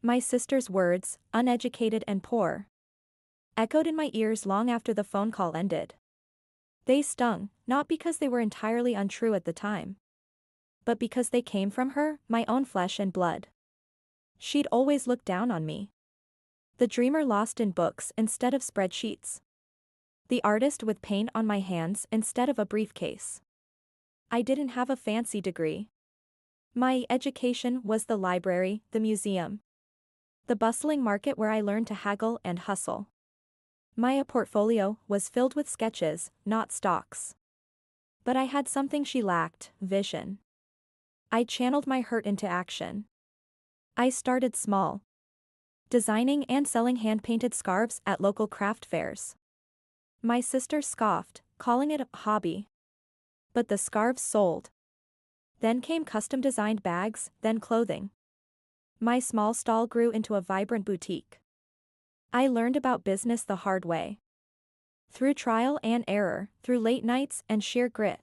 My sister's words, uneducated and poor, echoed in my ears long after the phone call ended. They stung, not because they were entirely untrue at the time, but because they came from her, my own flesh and blood. She'd always looked down on me. The dreamer lost in books instead of spreadsheets. The artist with paint on my hands instead of a briefcase. I didn't have a fancy degree. My education was the library, the museum, the bustling market where I learned to haggle and hustle. My portfolio was filled with sketches, not stocks. But I had something she lacked, vision. I channeled my hurt into action. I started small, designing and selling hand-painted scarves at local craft fairs. My sister scoffed, calling it a hobby. But the scarves sold. Then came custom-designed bags, then clothing. My small stall grew into a vibrant boutique. I learned about business the hard way. Through trial and error, through late nights and sheer grit.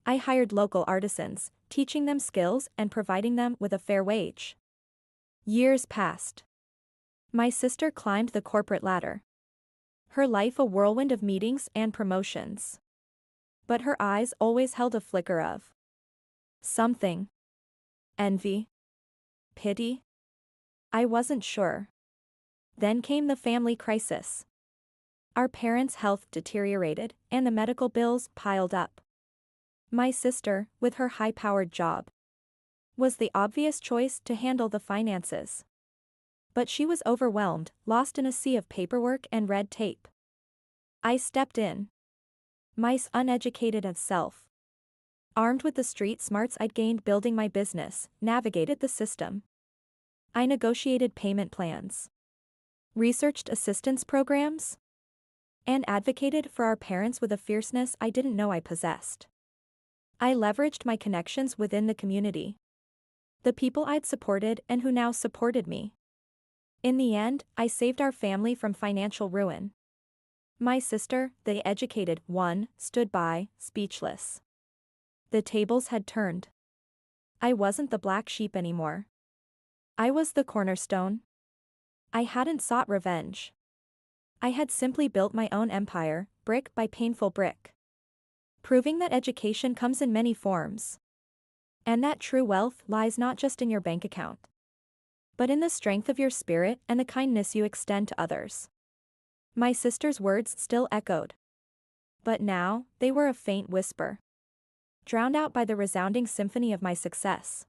I hired local artisans, teaching them skills and providing them with a fair wage. Years passed. My sister climbed the corporate ladder. Her life a whirlwind of meetings and promotions. But her eyes always held a flicker of something. Envy? Pity? I wasn't sure. Then came the family crisis. Our parents' health deteriorated, and the medical bills piled up. My sister, with her high-powered job, was the obvious choice to handle the finances. But she was overwhelmed, lost in a sea of paperwork and red tape. I stepped in. My uneducated as self, armed with the street smarts I'd gained building my business, navigated the system. I negotiated payment plans, researched assistance programs, and advocated for our parents with a fierceness I didn't know I possessed. I leveraged my connections within the community, the people I'd supported and who now supported me. In the end, I saved our family from financial ruin. My sister, the educated one, stood by, speechless. The tables had turned. I wasn't the black sheep anymore. I was the cornerstone. I hadn't sought revenge. I had simply built my own empire, brick by painful brick. Proving that education comes in many forms. And that true wealth lies not just in your bank account, but in the strength of your spirit and the kindness you extend to others. My sister's words still echoed. But now, they were a faint whisper, drowned out by the resounding symphony of my success.